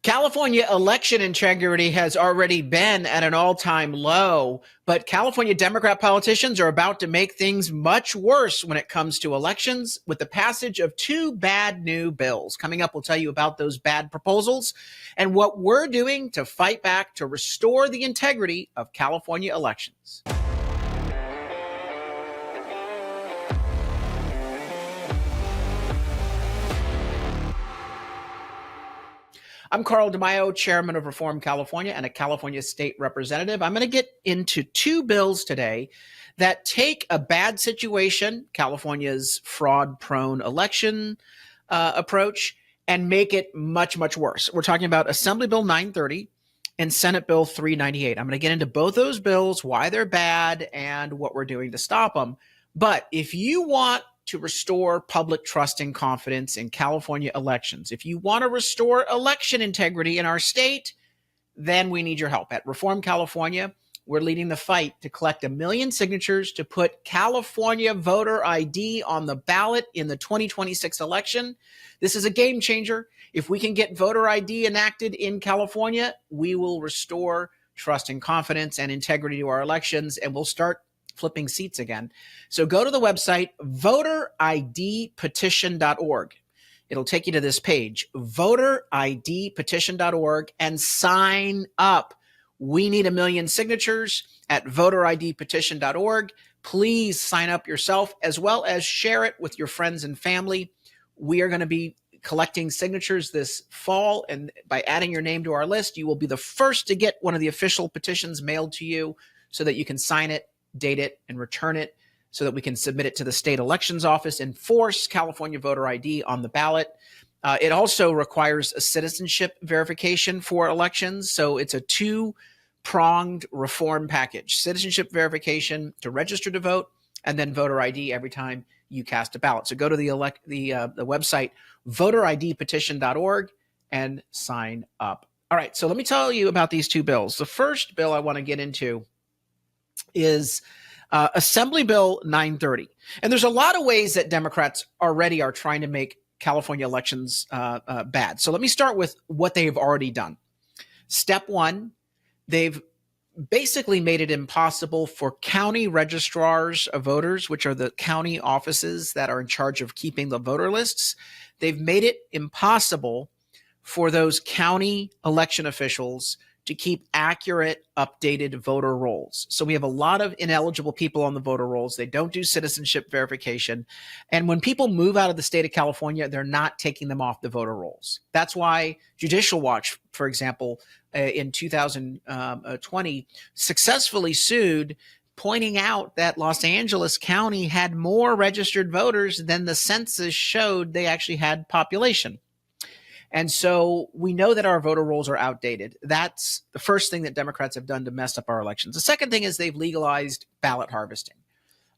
California election integrity has already been at an all-time low, but California Democrat politicians are about to make things much worse when it comes to elections with the passage of two bad new bills. Coming up, we'll tell you about those bad proposals and what we're doing to fight back to restore the integrity of California elections. I'm Carl DeMaio, chairman of Reform California and a California state representative. I'm going to get into two bills today that take a bad situation, California's fraud-prone election approach, and make it much, much worse. We're talking about Assembly Bill 930 and Senate Bill 398. I'm going to get into both those bills, why they're bad, and what we're doing to stop them. But if you want to restore public trust and confidence in California elections, if you want to restore election integrity in our state, then we need your help. At Reform California, we're leading the fight to collect 1 million signatures to put California voter ID on the ballot in the 2026 election. This is a game changer. If we can get voter ID enacted in California, we will restore trust and confidence and integrity to our elections, and we'll start flipping seats again. So go to the website, voteridpetition.org. It'll take you to this page, voteridpetition.org, and sign up. We need 1 million signatures at voteridpetition.org. Please sign up yourself as well as share it with your friends and family. We are going to be collecting signatures this fall, and by adding your name to our list, you will be the first to get one of the official petitions mailed to you so that you can sign it, date it, and return it so that we can submit it to the state elections office and force California voter ID on the ballot. It also requires a citizenship verification for elections. So it's a two-pronged reform package: citizenship verification to register to vote, and then voter ID every time you cast a ballot. So go to the website, voteridpetition.org, and sign up. All right, so let me tell you about these two bills. The first bill I want to get into is Assembly Bill 930. And there's a lot of ways that Democrats already are trying to make California elections bad. So let me start with what they've already done. Step one, they've basically made it impossible for county registrars of voters, which are the county offices that are in charge of keeping the voter lists. They've made it impossible for those county election officials to keep accurate, updated voter rolls. So we have a lot of ineligible people on the voter rolls. They don't do citizenship verification. And when people move out of the state of California, they're not taking them off the voter rolls. That's why Judicial Watch, for example, in 2020, successfully sued, pointing out that Los Angeles County had more registered voters than the census showed they actually had population. And so we know that our voter rolls are outdated. That's the first thing that Democrats have done to mess up our elections. The second thing is they've legalized ballot harvesting.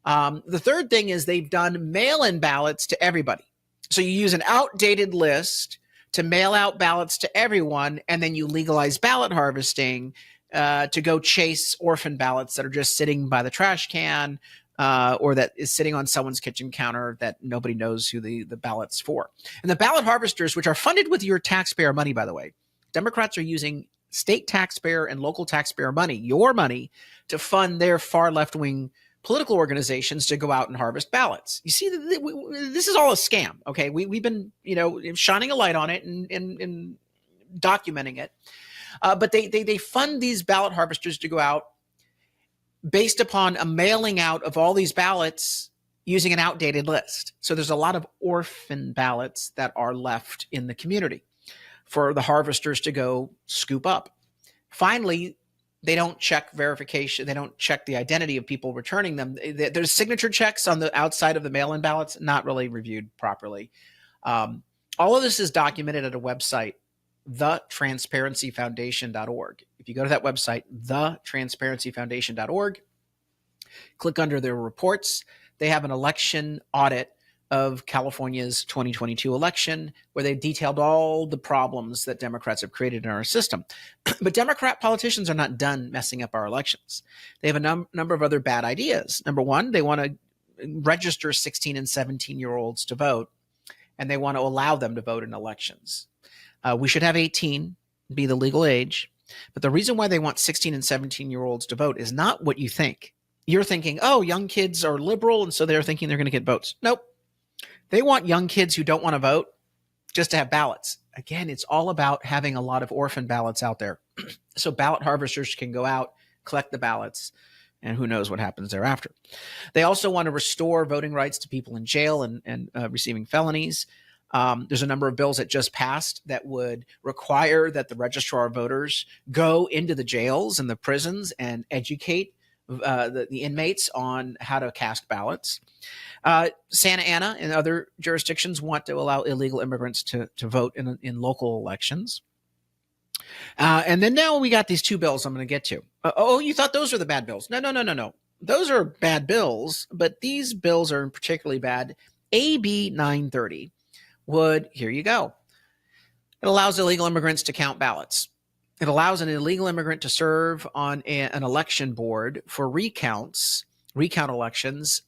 The third thing is they've done mail-in ballots to everybody. So you use an outdated list to mail out ballots to everyone, and then you legalize ballot harvesting to go chase orphan ballots that are just sitting by the trash can, or that is sitting on someone's kitchen counter that nobody knows who the ballot's for. And the ballot harvesters, which are funded with your taxpayer money, by the way, Democrats are using state taxpayer and local taxpayer money, your money, to fund their far left-wing political organizations to go out and harvest ballots. You see, this is all a scam, okay? We've been, shining a light on it and documenting it. But they fund these ballot harvesters to go out based upon a mailing out of all these ballots using an outdated list. So there's a lot of orphan ballots that are left in the community for the harvesters to go scoop up. Finally, they don't check verification. They don't check the identity of people returning them. There's signature checks on the outside of the mail-in ballots, not really reviewed properly. All of this is documented at a website, thetransparencyfoundation.org. If you go to that website, thetransparencyfoundation.org, click under their reports, they have an election audit of California's 2022 election where they detailed all the problems that Democrats have created in our system. But Democrat politicians are not done messing up our elections. They have a number of other bad ideas. Number one, they want to register 16 and 17-year-olds to vote, and they want to allow them to vote in elections. We should have 18. be the legal age. But the reason why they want 16 and 17-year-olds to vote is not what you think. You're thinking, oh, young kids are liberal, and so they're thinking they're going to get votes. Nope. They want young kids who don't want to vote just to have ballots. Again, it's all about having a lot of orphan ballots out there. So ballot harvesters can go out, collect the ballots, and who knows what happens thereafter. They also want to restore voting rights to people in jail and receiving felonies. There's a number of bills that just passed that would require that the registrar of voters go into the jails and the prisons and educate the inmates on how to cast ballots. Santa Ana and other jurisdictions want to allow illegal immigrants to vote in local elections. And then now we got these two bills I'm going to get to. You thought those were the bad bills? No. Those are bad bills, but these bills are particularly bad. AB 930 here you go. It allows illegal immigrants to count ballots. It allows an illegal immigrant to serve on an election board for recount elections,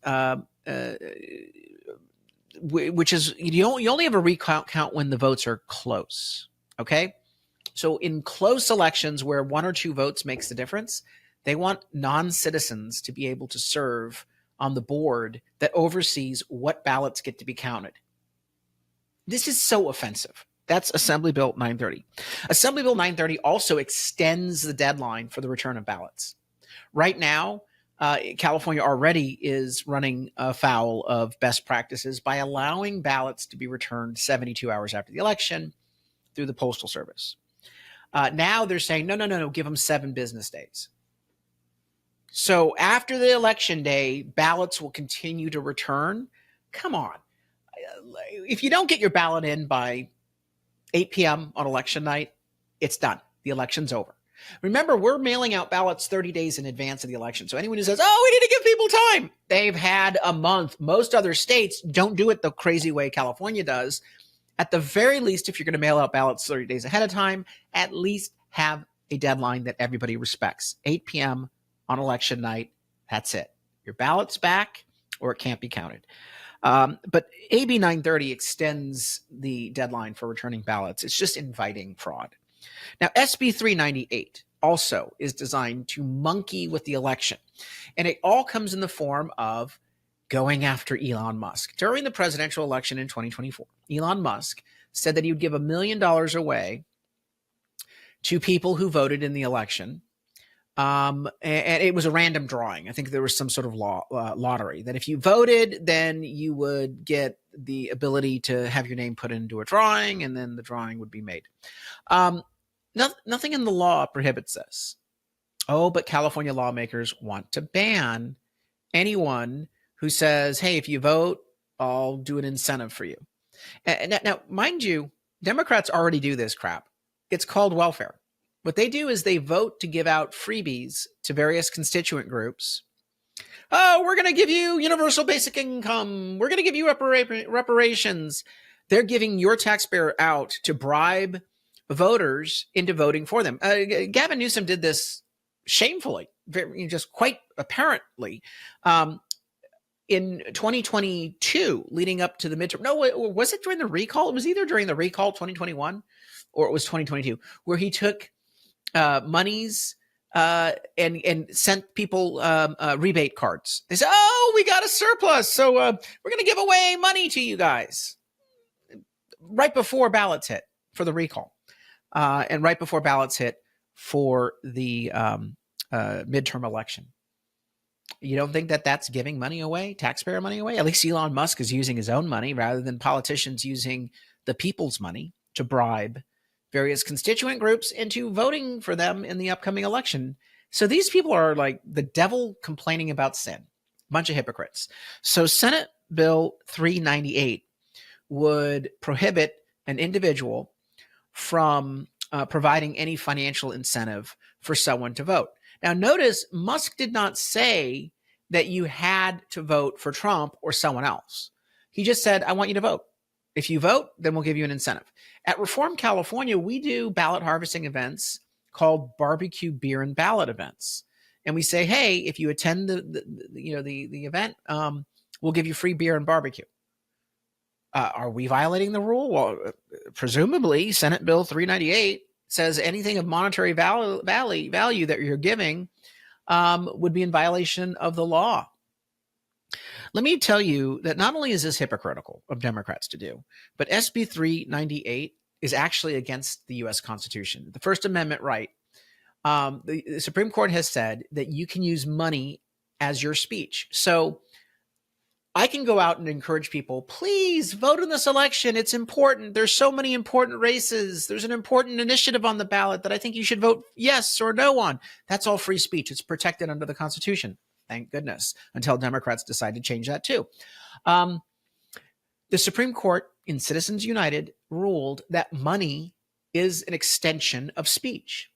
which is you only have a recount when the votes are close. Okay, so in close elections where one or two votes makes the difference, they want non-citizens to be able to serve on the board that oversees what ballots get to be counted. This is so offensive. That's Assembly Bill 930. Assembly Bill 930 also extends the deadline for the return of ballots. Right now, California already is running afoul of best practices by allowing ballots to be returned 72 hours after the election through the Postal Service. Now they're saying, no, give them 7 business days. So after the election day, ballots will continue to return. Come on. If you don't get your ballot in by 8 p.m. on election night, it's done. The election's over. Remember, we're mailing out ballots 30 days in advance of the election. So anyone who says, oh, we need to give people time, they've had a month. Most other states don't do it the crazy way California does. At the very least, if you're going to mail out ballots 30 days ahead of time, at least have a deadline that everybody respects. 8 p.m. on election night, that's it. Your ballot's back or it can't be counted. But AB 930 extends the deadline for returning ballots. It's just inviting fraud. Now, SB 398 also is designed to monkey with the election. And it all comes in the form of going after Elon Musk. During the presidential election in 2024, Elon Musk said that he would give $1 million away to people who voted in the election. And it was a random drawing. I think there was some sort of lottery that if you voted, then you would get the ability to have your name put into a drawing, and then the drawing would be made. Nothing in the law prohibits this. Oh, but California lawmakers want to ban anyone who says, hey, if you vote, I'll do an incentive for you. And now, mind you, Democrats already do this crap. It's called welfare. What they do is they vote to give out freebies to various constituent groups. Oh, we're going to give you universal basic income. We're going to give you reparations. They're giving your taxpayer out to bribe voters into voting for them. Gavin Newsom did this shamefully, just quite apparently. In 2022, leading up to the midterm. No, was it during the recall? It was either during the recall 2021 or it was 2022, where he took monies and sent people rebate cards. They said, oh, we got a surplus, so we're going to give away money to you guys. Right before ballots hit for the recall. And right before ballots hit for the midterm election. You don't think that that's giving money away, taxpayer money away? At least Elon Musk is using his own money rather than politicians using the people's money to bribe various constituent groups into voting for them in the upcoming election. So these people are like the devil complaining about sin. Bunch of hypocrites. So Senate Bill 398 would prohibit an individual from providing any financial incentive for someone to vote. Now, notice Musk did not say that you had to vote for Trump or someone else. He just said, I want you to vote. If you vote, then we'll give you an incentive. At Reform California, we do ballot harvesting events called barbecue beer and ballot events. And we say, hey, if you attend the event, we'll give you free beer and barbecue. Are we violating the rule? Well, presumably Senate Bill 398 says anything of monetary value that you're giving would be in violation of the law. Let me tell you that not only is this hypocritical of Democrats to do, but SB 398 is actually against the U.S. Constitution. The First Amendment right. The Supreme Court has said that you can use money as your speech. So I can go out and encourage people, please vote in this election. It's important. There's so many important races. There's an important initiative on the ballot that I think you should vote yes or no on. That's all free speech. It's protected under the Constitution. Thank goodness, until Democrats decide to change that too. The Supreme Court in Citizens United ruled that money is an extension of speech.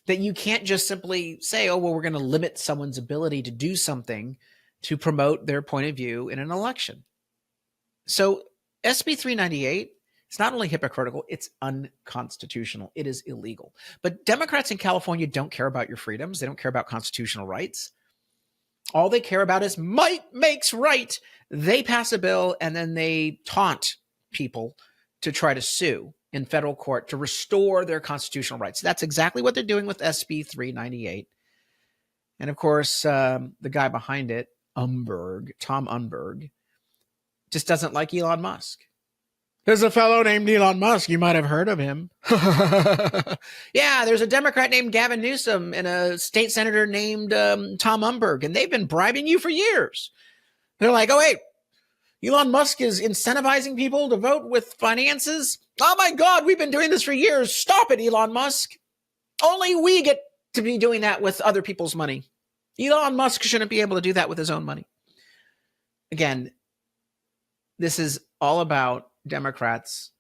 That you can't just simply say, oh, well, we're going to limit someone's ability to do something to promote their point of view in an election. So SB 398 is not only hypocritical, it's unconstitutional. It is illegal. But Democrats in California don't care about your freedoms. They don't care about constitutional rights. All they care about is might makes right. They pass a bill and then they taunt people to try to sue in federal court to restore their constitutional rights. That's exactly what they're doing with SB 398. And of course, the guy behind it, Tom Umberg, just doesn't like Elon Musk. There's a fellow named Elon Musk. You might have heard of him. Yeah, there's a Democrat named Gavin Newsom and a state senator named Tom Umberg, and they've been bribing you for years. They're like, oh, wait, Elon Musk is incentivizing people to vote with finances? Oh, my God, we've been doing this for years. Stop it, Elon Musk. Only we get to be doing that with other people's money. Elon Musk shouldn't be able to do that with his own money. Again, this is all about Democrats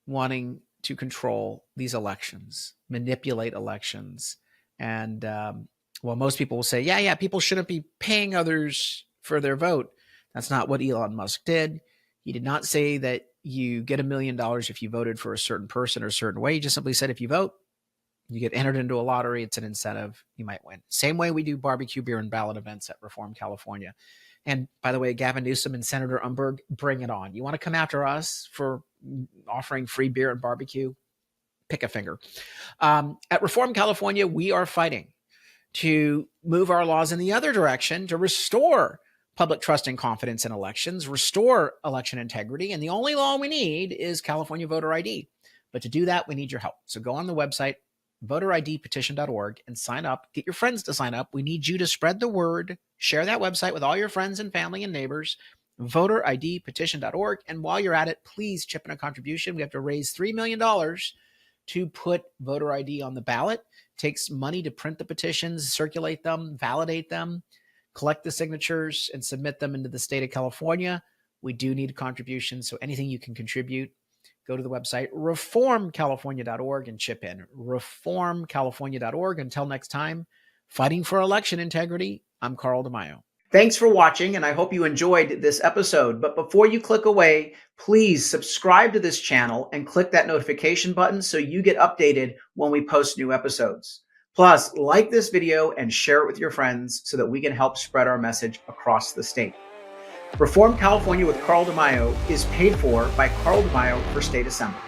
wanting to control these elections, manipulate elections. And well, most people will say, yeah, people shouldn't be paying others for their vote. That's not what Elon Musk did. He did not say that you get $1 million if you voted for a certain person or a certain way. He just simply said, if you vote, you get entered into a lottery. It's an incentive. You might win. Same way we do barbecue, beer, and ballot events at Reform California. And by the way, Gavin Newsom and Senator Umberg, bring it on. You want to come after us for offering free beer and barbecue? Pick a finger. At Reform California, we are fighting to move our laws in the other direction to restore public trust and confidence in elections, restore election integrity. And the only law we need is California voter ID. But to do that, we need your help. So go on the website, voteridpetition.org, and sign up. Get your friends to sign up. We need you to spread the word. Share that website with all your friends and family and neighbors, voteridpetition.org. And while you're at it, please chip in a contribution. We have to raise $3 million to put voter ID on the ballot. It takes money to print the petitions, circulate them, validate them, collect the signatures, and submit them into the state of California. We do need contributions, so anything you can contribute, go to the website, reformcalifornia.org, and chip in. Reformcalifornia.org. Until next time, fighting for election integrity, I'm Carl DeMaio. Thanks for watching, and I hope you enjoyed this episode. But before you click away, please subscribe to this channel and click that notification button so you get updated when we post new episodes. Plus, like this video and share it with your friends so that we can help spread our message across the state. Reform California with Carl DeMaio is paid for by Carl DeMaio for State Assembly.